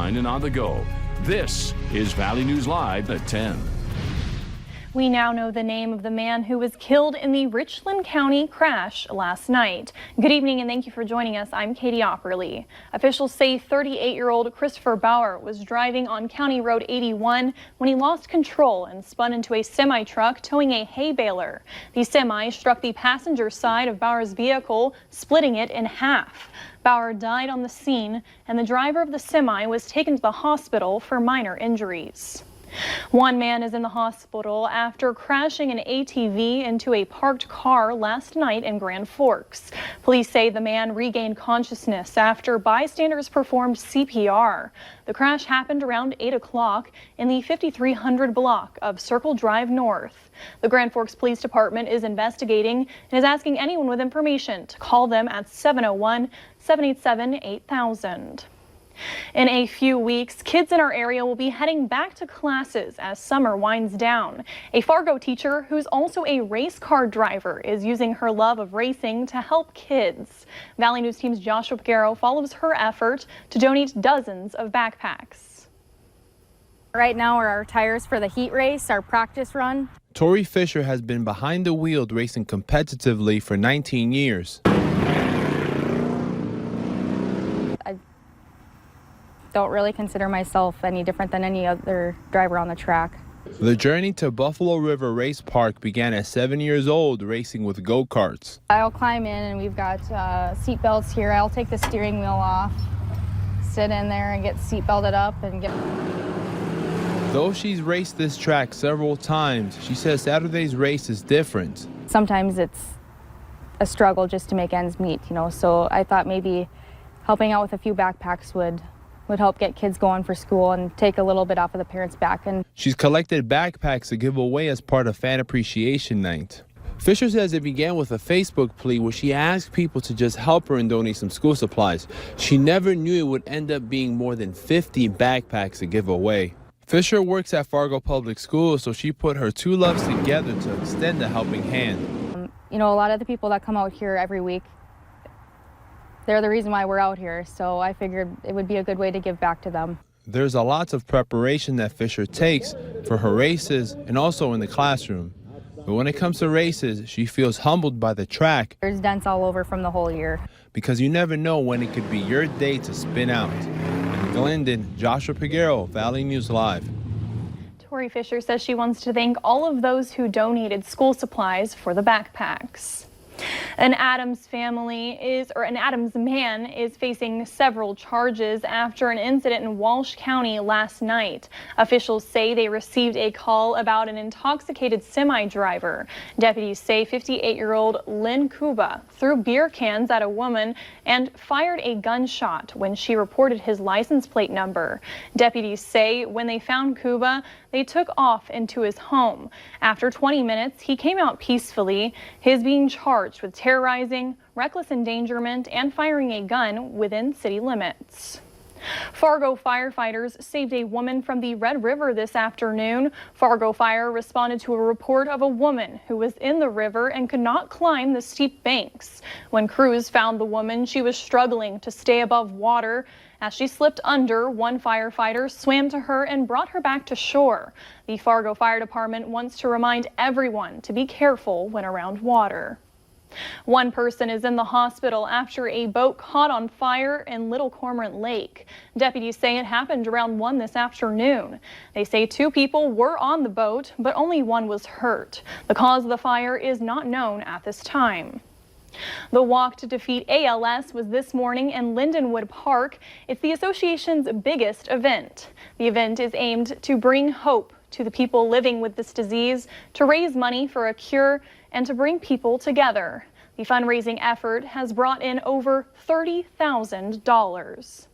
online and on the go. This is Valley News Live at 10. We now know the name of the man who was killed in the Richland County crash last night. Good evening and thank you for joining us. I'm Katie Opperly. Officials say 38-year-old Christopher Bauer was driving on County Road 81 when he lost control and spun into a semi-truck towing a hay baler. The semi struck the passenger side of Bauer's vehicle, splitting it in half. Bauer died on the scene and the driver of the semi was taken to the hospital for minor injuries. One man is in the hospital after crashing an ATV into a parked car last night in Grand Forks. Police say the man regained consciousness after bystanders performed CPR. The crash happened around 8 o'clock in the 5300 block of Circle Drive North. The Grand Forks Police Department is investigating and is asking anyone with information to call them at 701-787-8000. In a few weeks, kids in our area will be heading back to classes as summer winds down. A Fargo teacher who's also a race car driver is using her love of racing to help kids. Valley News Team's Joshua Pagaro follows her effort to donate dozens of backpacks. Right now are our tires for the heat race, our practice run. Tori Fisher has been behind the wheel racing competitively for 19 years. Don't really consider myself any different than any other driver on the track. The journey to Buffalo River Race Park began at 7 years old, racing with go-karts. I'll climb in and we've got seat belts here. I'll take the steering wheel off, sit in there and get seat belted up and get... Though she's raced this track several times, she says Saturday's race is different. Sometimes it's a struggle just to make ends meet, so I thought maybe helping out with a few backpacks would help get kids going for school and take a little bit off of the parents' back. And she's collected backpacks to give away as part of Fan Appreciation Night. Fisher says it began with a Facebook plea where she asked people to just help her and donate some school supplies. She never knew it would end up being more than 50 backpacks to give away. Fisher works at Fargo Public Schools, so she put her two loves together to extend a helping hand. A lot of the people that come out here every week, they're the reason why we're out here, so I figured it would be a good way to give back to them. There's a lot of preparation that Fisher takes for her races and also in the classroom. But when it comes to races, she feels humbled by the track. There's dents all over from the whole year. Because you never know when it could be your day to spin out. In Glendon, Joshua Pagaro, Valley News Live. Tori Fisher says she wants to thank all of those who donated school supplies for the backpacks. An Adams man is facing several charges after an incident in Walsh County last night. Officials say they received a call about an intoxicated semi-driver. Deputies say 58-year-old Lynn Kuba threw beer cans at a woman and fired a gunshot when she reported his license plate number. Deputies say when they found Kuba, they took off into his home. After 20 minutes, he came out peacefully. He is being charged with terrorizing, reckless endangerment, and firing a gun within city limits. Fargo firefighters saved a woman from the Red River this afternoon. Fargo Fire responded to a report of a woman who was in the river and could not climb the steep banks. When crews found the woman, she was struggling to stay above water. As she slipped under, one firefighter swam to her and brought her back to shore. The Fargo Fire Department wants to remind everyone to be careful when around water. One person is in the hospital after a boat caught on fire in Little Cormorant Lake. Deputies say it happened around 1 this afternoon. They say 2 people were on the boat, but only 1 was hurt. The cause of the fire is not known at this time. The walk to defeat ALS was this morning in Lindenwood Park. It's the association's biggest event. The event is aimed to bring hope to the people living with this disease, to raise money for a cure, and to bring people together. The fundraising effort has brought in over $30,000.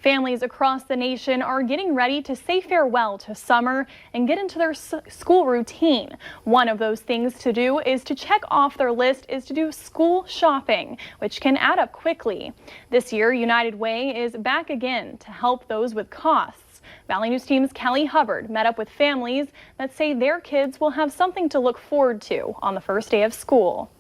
Families across the nation are getting ready to say farewell to summer and get into their school routine. One of those things to do is to check off their list is to do school shopping, which can add up quickly. This year, United Way is back again to help those with costs. Valley News Team's Kelly Hubbard met up with families that say their kids will have something to look forward to on the first day of school.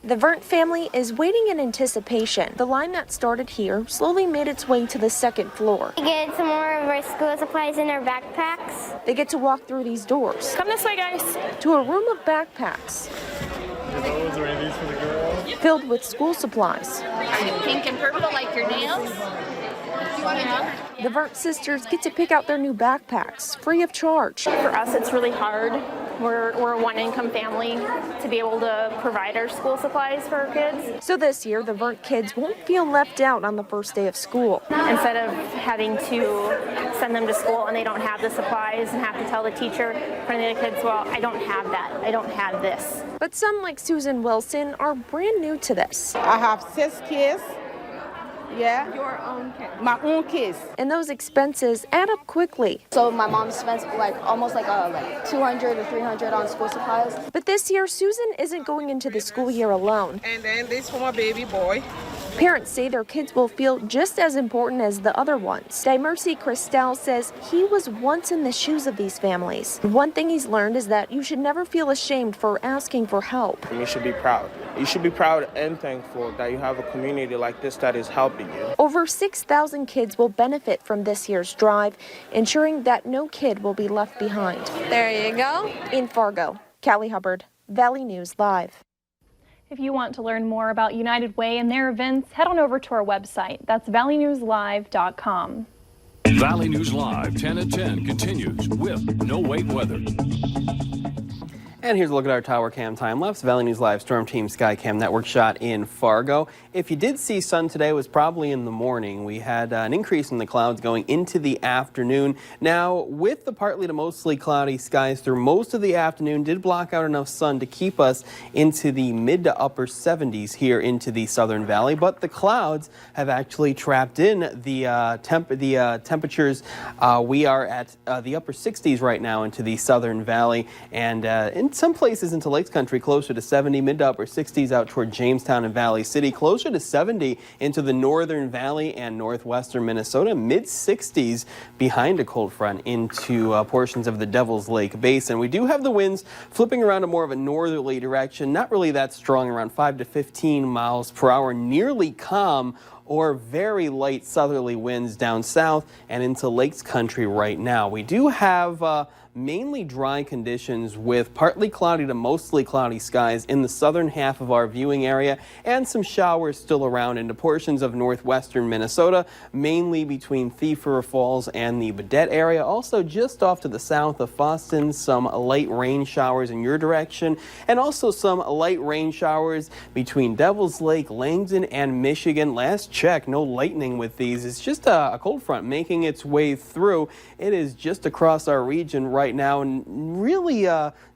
The Vert family is waiting in anticipation. The line that started here slowly made its way to the second floor. We get some more of our school supplies in our backpacks. They get to walk through these doors. Come this way, guys. To a room of backpacks. Those are these for the girls? Filled with school supplies. Are you pink and purple like your nails? The Vert sisters get to pick out their new backpacks, free of charge. For us, it's really hard. We're a one-income family to be able to provide our school supplies for our kids. So this year, the Vert kids won't feel left out on the first day of school. Instead of having to send them to school and they don't have the supplies and have to tell the teacher in front of the kids, well, I don't have that. I don't have this. But some, like Susan Wilson, are brand new to this. I have 6 kids. Yeah. Your own kids. My own kids. And those expenses add up quickly. So my mom spends almost like 200 or 300 on school supplies. But this year, Susan isn't going into the school year alone. And then this for my baby boy. Parents say their kids will feel just as important as the other ones. Mercy Christel says he was once in the shoes of these families. One thing he's learned is that you should never feel ashamed for asking for help. You should be proud. You should be proud and thankful that you have a community like this that is helping you. Over 6,000 kids will benefit from this year's drive, ensuring that no kid will be left behind. There you go. In Fargo, Callie Hubbard, Valley News Live. If you want to learn more about United Way and their events, head on over to our website. That's valleynewslive.com. Valley News Live 10 at 10 continues with no wait weather. And here's a look at our tower cam time lapse. Valley News Live Storm Team Skycam Network shot in Fargo. If you did see sun today, it was probably in the morning. We had an increase in the clouds going into the afternoon. Now, with the partly to mostly cloudy skies through most of the afternoon, did block out enough sun to keep us into the mid to upper 70s here into the Southern Valley. But the clouds have actually trapped in the temperatures. We are at the upper 60s right now into the Southern Valley, and in some places into Lakes Country closer to 70, mid to upper 60s out toward Jamestown and Valley City, closer to 70 into the Northern Valley and northwestern Minnesota, mid 60s behind a cold front into portions of the Devil's Lake Basin. We do have the winds flipping around to more of a northerly direction, not really that strong, around 5 to 15 miles per hour, nearly calm or very light southerly winds down south and into Lakes Country right now. We do have mainly dry conditions with partly cloudy to mostly cloudy skies in the southern half of our viewing area, and some showers still around into portions of northwestern Minnesota, mainly between Thief River Falls and the Baudette area. Also just off to the south of Foston, some light rain showers in your direction, and also some light rain showers between Devil's Lake, Langdon, and Michigan. Last check, no lightning with these. It's just a cold front making its way through. It is just across our region right now, and really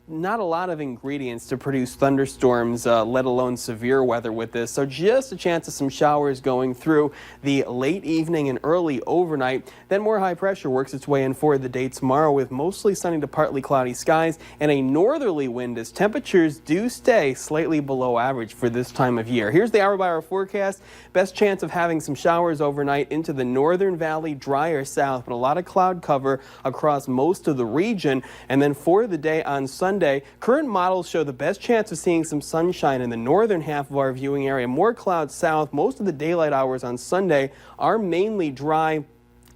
not a lot of ingredients to produce thunderstorms, let alone severe weather with this. So just a chance of some showers going through the late evening and early overnight. Then more high pressure works its way in for the day tomorrow with mostly sunny to partly cloudy skies and a northerly wind as temperatures do stay slightly below average for this time of year. Here's the hour-by-hour forecast. Best chance of having some showers overnight into the Northern Valley, drier south, but a lot of cloud cover across most of the region. And then for the day on Sunday, current models show the best chance of seeing some sunshine in the northern half of our viewing area. More clouds south. Most of the daylight hours on Sunday are mainly dry.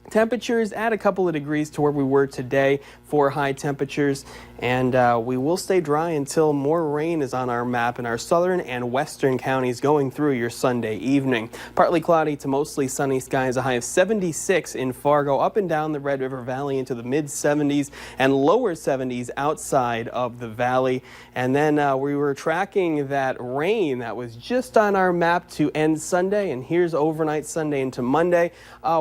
Temperatures add a couple of degrees to where we were today for high temperatures, and we will stay dry until more rain is on our map in our southern and western counties going through your Sunday evening. Partly cloudy to mostly sunny skies, a high of 76 in Fargo, up and down the Red River Valley into the mid 70s and lower 70s outside of the valley. And then we were tracking that rain that was just on our map to end Sunday, and here's overnight Sunday into Monday.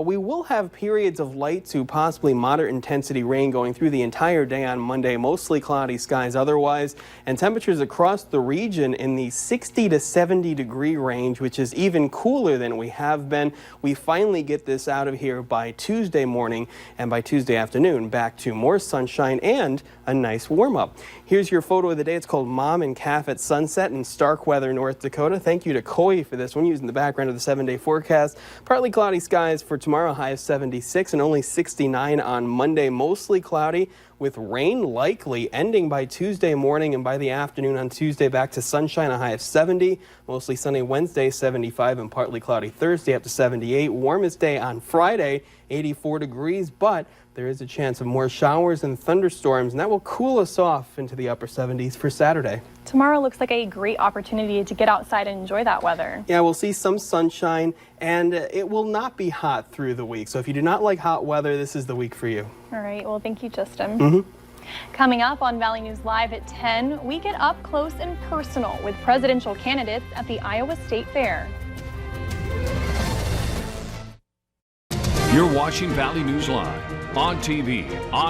We will have periods of light to possibly moderate intensity rain going through the entire day on Monday, mostly cloudy skies otherwise, and temperatures across the region in the 60 to 70 degree range, which is even cooler than we have been. We finally get this out of here by Tuesday morning, and by Tuesday afternoon back to more sunshine and a nice warm up. Here's your photo of the day. It's called Mom and Calf at Sunset in Starkweather, North Dakota. Thank you to Coy for this one, using the background of the 7-day forecast. Partly cloudy skies for tomorrow, high of 70. 76 and only 69 on Monday. Mostly cloudy with rain likely ending by Tuesday morning, and by the afternoon on Tuesday back to sunshine, a high of 70. Mostly sunny Wednesday, 75, and partly cloudy Thursday up to 78. Warmest day on Friday, 84 degrees, but there is a chance of more showers and thunderstorms, and that will cool us off into the upper 70s for Saturday. Tomorrow looks like a great opportunity to get outside and enjoy that weather. Yeah, we'll see some sunshine, and it will not be hot through the week. So if you do not like hot weather, this is the week for you. All right. Well, thank you, Justin. Coming up on Valley News Live at 10, we get up close and personal with presidential candidates at the Iowa State Fair. You're watching Valley News Live on TV, on